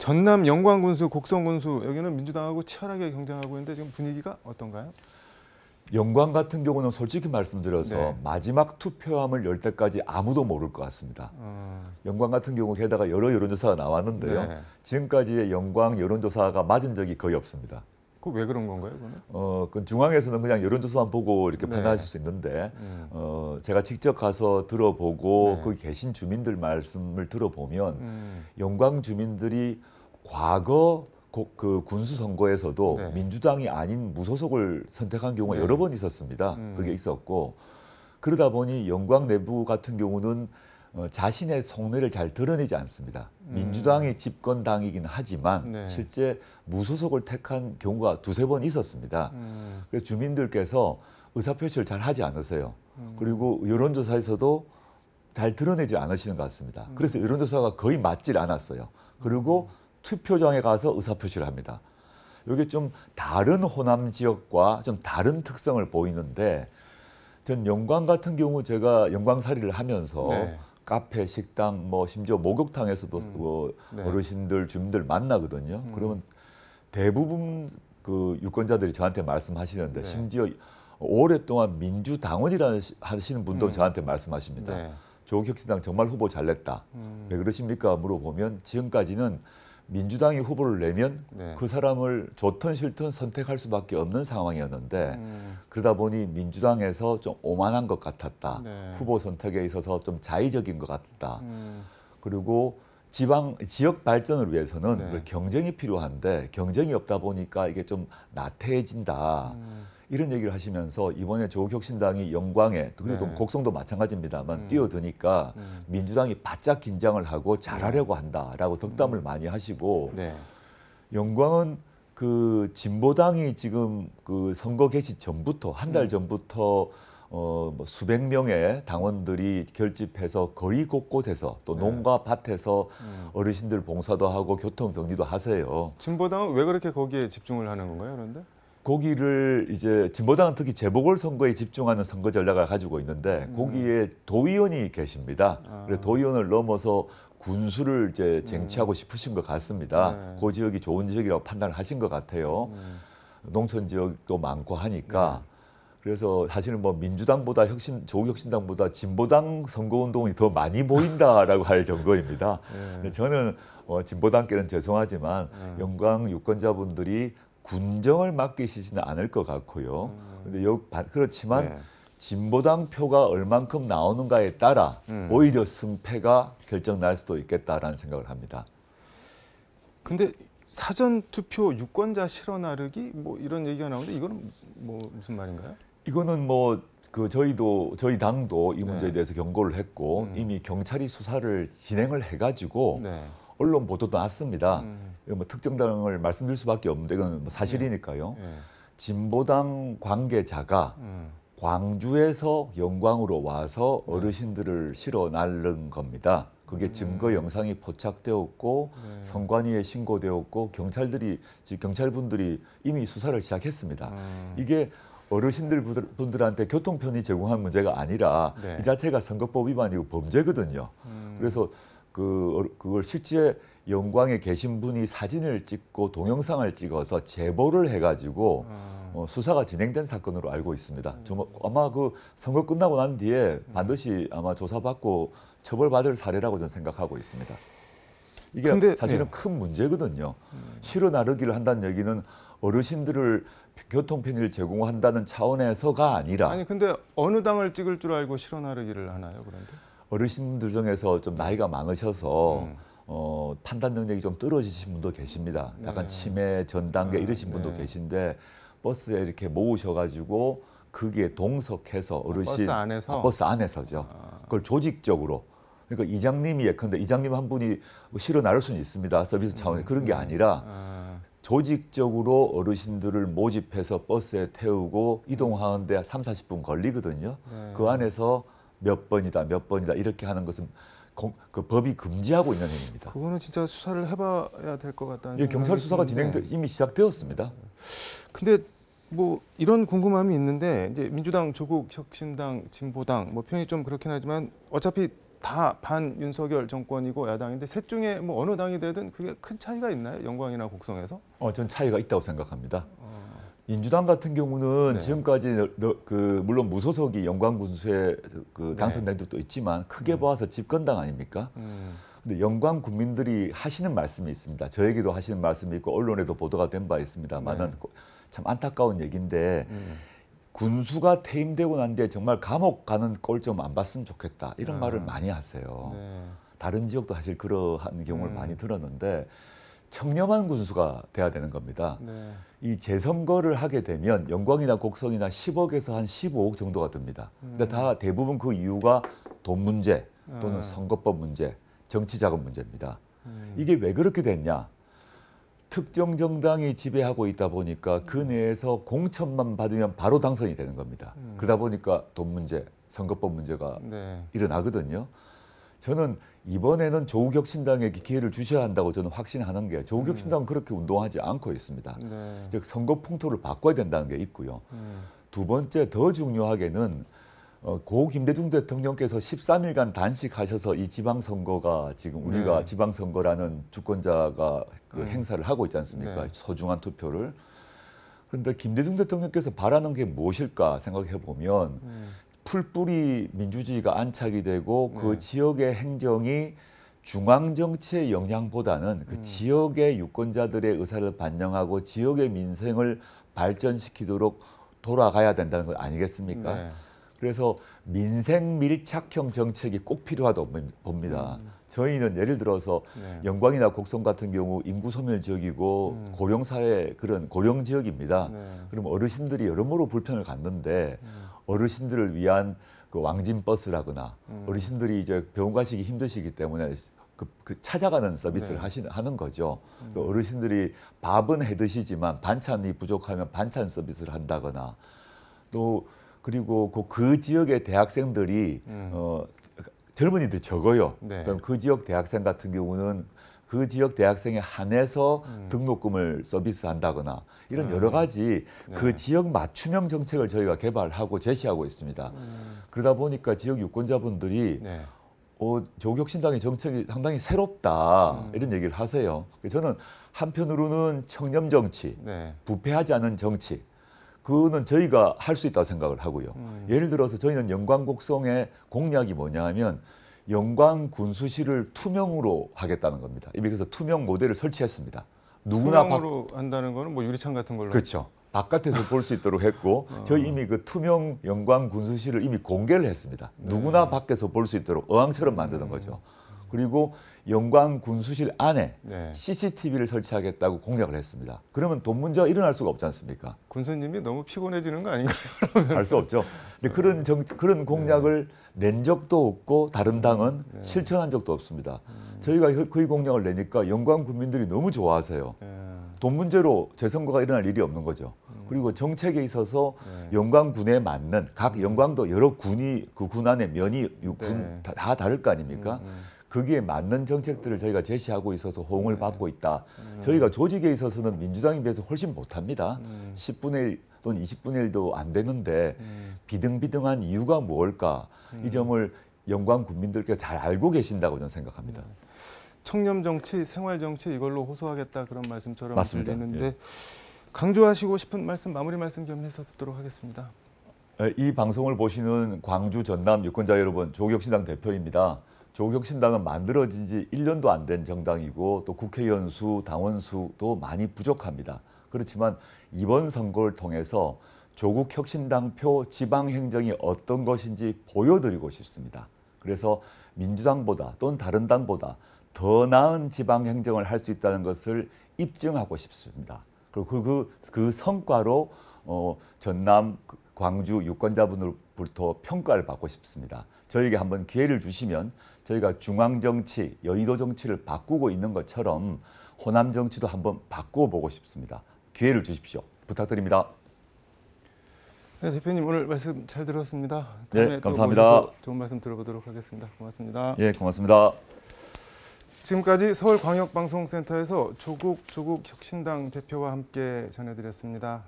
전남 영광군수, 곡성군수 여기는 민주당하고 치열하게 경쟁하고 있는데 지금 분위기가 어떤가요? 영광 같은 경우는 솔직히 말씀드려서 네. 마지막 투표함을 열 때까지 아무도 모를 것 같습니다. 영광 같은 경우 게다가 여러 여론조사가 나왔는데요. 네. 지금까지의 영광 여론조사가 맞은 적이 거의 없습니다. 그 왜 그런 건가요, 그거는? 그 중앙에서는 그냥 여론조사만 보고 이렇게 네. 판단하실 수 있는데 제가 직접 가서 들어보고 네. 거기 계신 주민들 말씀을 들어보면 영광 주민들이 과거 그 군수 선거에서도 네. 민주당이 아닌 무소속을 선택한 경우가 네. 여러 번 있었습니다. 그게 있었고 그러다 보니 영광 내부 같은 경우는 자신의 속내를 잘 드러내지 않습니다. 민주당이 집권당이긴 하지만 네. 실제 무소속을 택한 경우가 두세 번 있었습니다. 그래서 주민들께서 의사표시를 잘 하지 않으세요. 그리고 여론조사에서도 잘 드러내지 않으시는 것 같습니다. 그래서 여론조사가 거의 맞질 않았어요. 그리고 투표장에 가서 의사표시를 합니다. 이게 좀 다른 호남 지역과 좀 다른 특성을 보이는데 전 영광 같은 경우 제가 영광살이를 하면서 네. 카페, 식당, 뭐 심지어 목욕탕에서도 네. 어르신들, 주민들 만나거든요. 그러면 대부분 그 유권자들이 저한테 말씀하시는데 네. 심지어 오랫동안 민주당원이라 하시는 분도 저한테 말씀하십니다. 네. 조국혁신당 정말 후보 잘냈다. 왜 그러십니까? 물어보면 지금까지는 민주당이 후보를 내면 네. 그 사람을 좋든 싫든 선택할 수밖에 없는 상황이었는데 그러다 보니 민주당에서 좀 오만한 것 같았다. 네. 후보 선택에 있어서 좀 자의적인 것 같다. 그리고 지역 발전을 위해서는 네. 경쟁이 필요한데 경쟁이 없다 보니까 이게 좀 나태해진다. 이런 얘기를 하시면서 이번에 조국혁신당이 영광에 그리고 네. 곡성도 마찬가지입니다만 뛰어드니까 민주당이 바짝 긴장을 하고 잘하려고 한다라고 덕담을 많이 하시고 네. 영광은 그 진보당이 지금 그 선거 개시 전부터 한 달 전부터 뭐 수백 명의 당원들이 결집해서 거리 곳곳에서 또 농가 밭에서 어르신들 봉사도 하고 교통 정리도 하세요. 진보당은 왜 그렇게 거기에 집중을 하는 건가요, 그런데? 거기를 이제 진보당은 특히 재보궐선거에 집중하는 선거 전략을 가지고 있는데 거기에 도의원이 계십니다. 그래서 도의원을 넘어서 군수를 이제 쟁취하고 싶으신 것 같습니다. 네. 그 지역이 좋은 지역이라고 판단을 하신 것 같아요. 농촌 지역도 많고 하니까. 그래서 사실은 뭐 민주당보다 조국혁신당보다 진보당 선거운동이 더 많이 보인다라고 할 정도입니다. 근데 저는 진보당께는 죄송하지만 영광 유권자분들이 군정을 맡기시지는 않을 것 같고요. 근데 그렇지만 네. 진보당 표가 얼만큼 나오는가에 따라 오히려 승패가 결정날 수도 있겠다라는 생각을 합니다. 근데 사전 투표 유권자 실어 나르기 뭐 이런 얘기가 나오는데 이거는 뭐 무슨 말인가요? 이거는 뭐 저희 당도 이 문제에 네. 대해서 경고를 했고 이미 경찰이 수사를 진행을 해가지고 네. 언론 보도도 났습니다. 뭐 특정 당을 말씀드릴 수밖에 없는데 이건 뭐 사실이니까요. 네. 진보당 관계자가 광주에서 영광으로 와서 어르신들을 실어 나른 겁니다. 그게 증거 영상이 포착되었고 선관위에 신고되었고 경찰분들이 이미 수사를 시작했습니다. 이게 어르신들 분들한테 교통편의 제공한 문제가 아니라 네. 이 자체가 선거법 위반이고 범죄거든요. 그래서 그걸 실제 영광에 계신 분이 사진을 찍고 동영상을 찍어서 제보를 해가지고 수사가 진행된 사건으로 알고 있습니다. 정말 아마 그 선거 끝나고 난 뒤에 반드시 아마 조사받고 처벌받을 사례라고 저는 생각하고 있습니다. 이게 근데, 사실은 네. 큰 문제거든요. 실어 나르기를 한다는 얘기는 어르신들을 교통편의를 제공한다는 차원에서가 아니라 아니 근데 어느 당을 찍을 줄 알고 실어 나르기를 하나요, 그런데? 어르신들 중에서 좀 나이가 많으셔서 판단 능력이 좀 떨어지신 분도 계십니다. 약간 치매 전 단계 이러신 분도 계신데 버스에 이렇게 모으셔가지고 거기에 동석해서 어르신 버스 안에서? 버스 안에서죠. 그걸 조직적으로. 그러니까 이장님이 예컨대 이장님 한 분이 실어 나를 수는 있습니다. 서비스 차원에 그런 게 아니라 조직적으로 어르신들을 모집해서 버스에 태우고 이동하는데 3, 40분 걸리거든요. 그 안에서 몇 번이다 이렇게 하는 것은 그 법이 금지하고 있는 행위입니다. 그거는 진짜 수사를 해봐야 될 것 같다는 예, 경찰 수사가 드는데. 이미 시작되었습니다. 근데 뭐 이런 궁금함이 있는데 이제 민주당, 조국혁신당, 진보당 뭐 표현이 좀 그렇긴 하지만 어차피 다 반윤석열 정권이고 야당인데 셋 중에 뭐 어느 당이 되든 그게 큰 차이가 있나요? 영광이나 곡성에서? 전 차이가 있다고 생각합니다. 민주당 같은 경우는 네. 지금까지 물론 무소속이 영광군수에 당선된 적도 있지만 크게 봐서 집권당 아닙니까? 근데 영광 국민들이 하시는 말씀이 있습니다. 저에게도 하시는 말씀이 있고 언론에도 보도가 된 바 있습니다만은 참 안타까운 얘기인데 군수가 퇴임되고 난 뒤에 정말 감옥 가는 꼴 좀 안 봤으면 좋겠다 이런 말을 많이 하세요. 네. 다른 지역도 사실 그러한 경우를 많이 들었는데 청렴한 군수가 돼야 되는 겁니다. 네. 이 재선거를 하게 되면 영광이나 곡성이나 10억에서 한 15억 정도가 듭니다. 근데 다 대부분 그 이유가 돈 문제 또는 선거법 문제, 정치자금 문제입니다. 이게 왜 그렇게 됐냐? 특정 정당이 지배하고 있다 보니까 그 내에서 공천만 받으면 바로 당선이 되는 겁니다. 그러다 보니까 돈 문제, 선거법 문제가 네. 일어나거든요. 저는 이번에는 조국혁신당에게 기회를 주셔야 한다고 저는 확신하는 게 조국혁신당은 그렇게 운동하지 않고 있습니다. 네. 즉 선거 풍토를 바꿔야 된다는 게 있고요. 두 번째 더 중요하게는 고 김대중 대통령께서 13일간 단식하셔서 이 지방선거가 지금 우리가 네. 지방선거라는 주권자가 그 행사를 하고 있지 않습니까? 네. 소중한 투표를. 그런데 김대중 대통령께서 바라는 게 무엇일까 생각해 보면 풀뿌리 민주주의가 안착이 되고 그 지역의 행정이 중앙 정치의 영향보다는 그 지역의 유권자들의 의사를 반영하고 지역의 민생을 발전시키도록 돌아가야 된다는 것 아니겠습니까? 네. 그래서 민생 밀착형 정책이 꼭 필요하다고 봅니다. 저희는 예를 들어서 네. 영광이나 곡성 같은 경우 인구 소멸 지역이고 고령사회 그런 고령 지역입니다. 네. 그럼 어르신들이 여러모로 불편을 갖는데 어르신들을 위한 그 왕진 버스라거나 어르신들이 이제 병원 가시기 힘드시기 때문에 그 찾아가는 서비스를 하는 거죠. 또 어르신들이 밥은 해 드시지만 반찬이 부족하면 반찬 서비스를 한다거나 또 그리고 그 지역의 대학생들이 젊은이들이 적어요. 네. 그럼 그 지역 대학생 같은 경우는 그 지역 대학생에 한해서 등록금을 서비스한다거나 이런 여러 가지 그 지역 맞춤형 정책을 저희가 개발하고 제시하고 있습니다. 그러다 보니까 지역 유권자분들이 네. 조국혁신당의 정책이 상당히 새롭다 이런 얘기를 하세요. 저는 한편으로는 청렴 정치, 네. 부패하지 않은 정치 그거는 저희가 할 수 있다고 생각을 하고요. 예를 들어서 저희는 영광곡성의 공약이 뭐냐 하면 영광군수실을 투명으로 하겠다는 겁니다. 이미 그래서 투명 모델을 설치했습니다. 누구나 투명으로 한다는 거는 뭐 유리창 같은 걸로. 그렇죠. 바깥에서 볼 수 있도록 했고 저희 이미 그 투명 영광군수실을 이미 공개를 했습니다. 누구나 밖에서 볼 수 있도록 어항처럼 만드는 거죠. 그리고 영광군수실 안에 네. CCTV를 설치하겠다고 공약을 했습니다. 그러면 돈 문제가 일어날 수가 없지 않습니까? 군수님이 너무 피곤해지는 거 아닌가요? 알 수 없죠. 근데 그런 공약을 낸 적도 없고 다른 당은 실천한 적도 없습니다. 저희가 그 공약을 내니까 영광 국민들이 너무 좋아하세요. 돈 문제로 재선거가 일어날 일이 없는 거죠. 그리고 정책에 있어서 영광군에 맞는 각 영광도 여러 군이 그 군 안에 면이 다 다를 거 아닙니까? 거기에 맞는 정책들을 저희가 제시하고 있어서 호응을 받고 있다. 저희가 조직에 있어서는 민주당에 비해서 훨씬 못합니다. 10분의 1 또는 20분의 1도 안 되는데 비등비등한 이유가 무엇일까? 이 점을 영광 국민들께서 잘 알고 계신다고 저는 생각합니다. 청렴 정치, 생활 정치 이걸로 호소하겠다 그런 말씀처럼 맞습니다. 들리는데 예. 강조하시고 싶은 말씀 마무리 말씀 겸해서 듣도록 하겠습니다. 이 방송을 보시는 광주 전남 유권자 여러분, 조국혁신당 대표입니다. 조국혁신당은 만들어진 지 1년도 안 된 정당이고 또 국회의원 수, 당원 수도 많이 부족합니다. 그렇지만 이번 선거를 통해서 조국혁신당표 지방행정이 어떤 것인지 보여드리고 싶습니다. 그래서 민주당보다 또는 다른 당보다 더 나은 지방행정을 할 수 있다는 것을 입증하고 싶습니다. 그리고 그 성과로 전남, 광주 유권자분들부터 평가를 받고 싶습니다. 저에게 한번 기회를 주시면 저희가 중앙정치, 여의도 정치를 바꾸고 있는 것처럼 호남 정치도 한번 바꿔보고 싶습니다. 기회를 주십시오. 부탁드립니다. 네, 대표님 오늘 말씀 잘 들었습니다. 네, 감사합니다. 좋은 말씀 들어보도록 하겠습니다. 고맙습니다. 예, 고맙습니다. 지금까지 서울광역방송센터에서 조국혁신당 대표와 함께 전해드렸습니다.